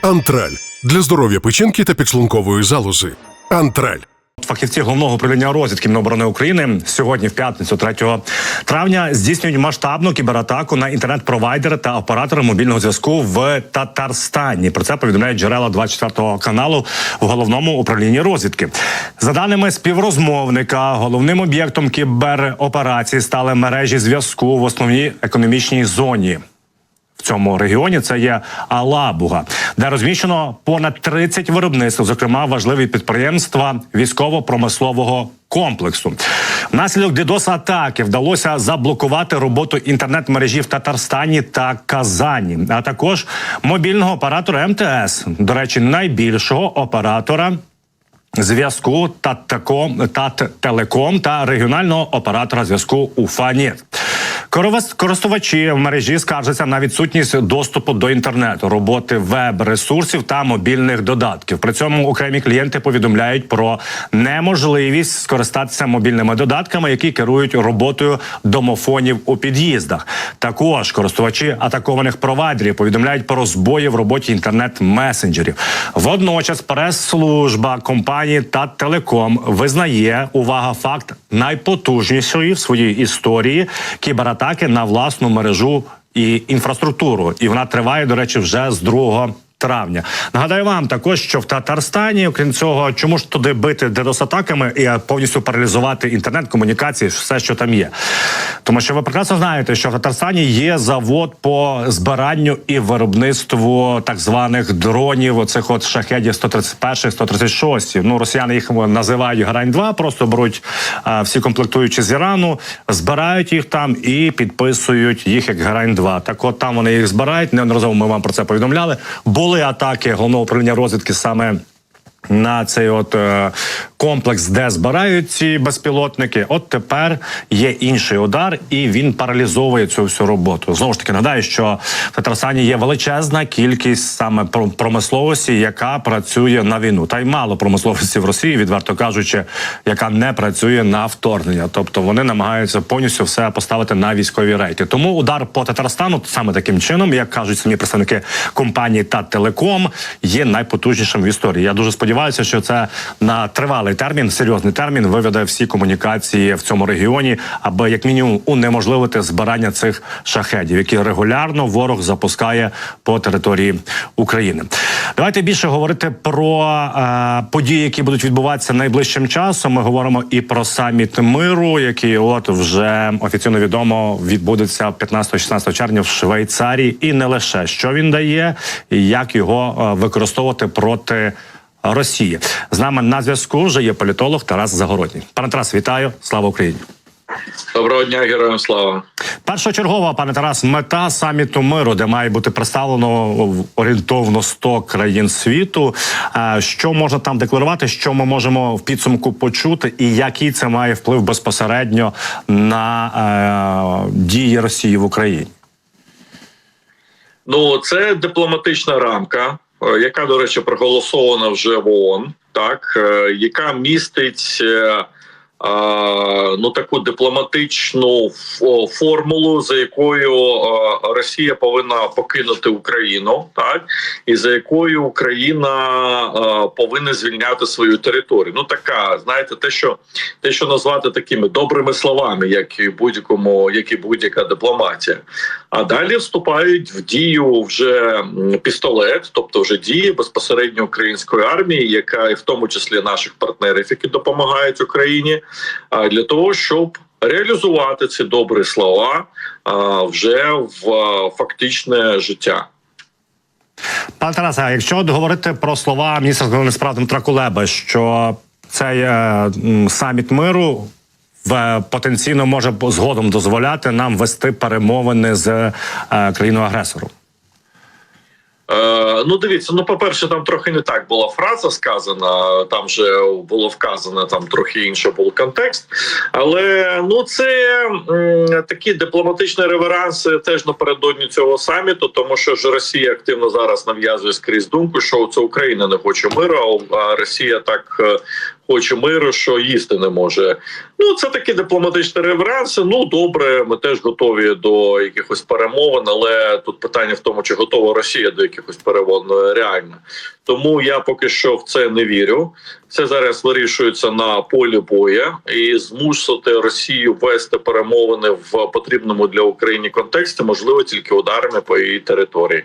Антраль для здоров'я печінки та підшлункової залози. Антраль. Фахівці Головного управління розвідки Міноборони України сьогодні, в п'ятницю, 3 травня, здійснюють масштабну кібератаку на інтернет-провайдери та оператори мобільного зв'язку в Татарстані. Про це повідомляють джерела 24 каналу в Головному управлінні розвідки. За даними співрозмовника, головним об'єктом кібероперації стали мережі зв'язку в основній економічній зоні. В цьому регіоні це є Алабуга, де розміщено понад 30 виробництв, зокрема важливі підприємства військово-промислового комплексу. Внаслідок DDoS-атаки вдалося заблокувати роботу інтернет-мережі в Татарстані та Казані, а також мобільного оператора МТС, до речі, найбільшого оператора зв'язку Таттелеком та регіонального оператора зв'язку Уфаніт. Користувачі в мережі скаржаться на відсутність доступу до інтернету, роботи веб-ресурсів та мобільних додатків. При цьому окремі клієнти повідомляють про неможливість скористатися мобільними додатками, які керують роботою домофонів у під'їздах. Також користувачі атакованих провайдерів повідомляють про збої в роботі інтернет-месенджерів. Водночас прес-служба компанії Таттелеком визнає, увага, факт найпотужнішої в своїй історії кібератаки на власну мережу і інфраструктуру. І вона триває, до речі, вже з 2 травня. Нагадаю вам також, що в Татарстані, окрім цього, чому ж туди бити DDoS-атаками і повністю паралізувати інтернет, комунікації, все, що там є. Тому що ви прекрасно знаєте, що в Татарстані є завод по збиранню і виробництву так званих дронів, оцих от шахедів 131, 136. Ну, росіяни їх називають Грань-2, просто беруть всі комплектуючі з Ірану, збирають їх там і підписують їх як Грань-2. Так от там вони їх збирають, неодноразово ми вам про це повідомляли. Були атаки Головного управління розвідки саме на цей комплекс, де збирають ці безпілотники. От тепер є інший удар, і він паралізовує цю всю роботу. Знову ж таки, нагадаю, що в Татарстані є величезна кількість саме промисловості, яка працює на війну. Та й мало промисловості в Росії, відверто кажучи, яка не працює на вторгнення. Тобто вони намагаються повністю все поставити на військові рейки. Тому удар по Татарстану саме таким чином, як кажуть самі представники компанії Таттелеком, є найпотужнішим в історії. Я дуже сподіваюся, що це на тривалий термін, серйозний термін виведе всі комунікації в цьому регіоні, аби як мінімум унеможливити збирання цих шахедів, які регулярно ворог запускає по території України. Давайте більше говорити про події, які будуть відбуватися найближчим часом. Ми говоримо і про саміт миру, який от вже офіційно відомо відбудеться 15-16 червня в Швейцарії. І не лише, що він дає, і як його використовувати проти Росії. З нами на зв'язку вже є політолог Тарас Загородній. Пане Тарас, вітаю. Слава Україні. Доброго дня, героям слава. Першочергова, пане Тарас, мета саміту миру, де має бути представлено орієнтовно 100 країн світу. Що можна там декларувати, що ми можемо в підсумку почути, і який це має вплив безпосередньо на дії Росії в Україні? Ну, це дипломатична рамка, яка, до речі, проголосована вже в ООН, так, яка містить таку дипломатичну формулу, за якою Росія повинна покинути Україну, так, і за якою Україна повинна звільняти свою територію. Ну, така, знаєте, те, що назвати такими добрими словами, як і будь-яка дипломатія. А далі вступають в дію вже пістолет, тобто вже дії безпосередньо української армії, яка і в тому числі наших партнерів, які допомагають Україні, для того, щоб реалізувати ці добрі слова вже в фактичне життя. Пане Тарасе, а якщо говорити про слова міністра закордонних справ Дмитра Кулеби, що цей саміт миру потенційно може згодом дозволяти нам вести перемовини з країною-агресором? Ну, дивіться, по-перше, там трохи не так була фраза сказана, там вже було вказано, там трохи інший був контекст. Але, це такі дипломатичні реверанси теж напередодні цього саміту, тому що ж Росія активно зараз нав'язує скрізь думку, що це Україна не хоче миру, а Росія так хоче миру, що їсти не може Ну, це такі дипломатичні реверанси. Ну, добре, ми теж готові до якихось перемовин, але тут питання в тому, чи готова Росія до якихось перемовин реально. Тому я поки що в це не вірю. Це зараз вирішується на полі бою, і змусити Росію вести перемовини в потрібному для України контексті можливо тільки ударами по її території.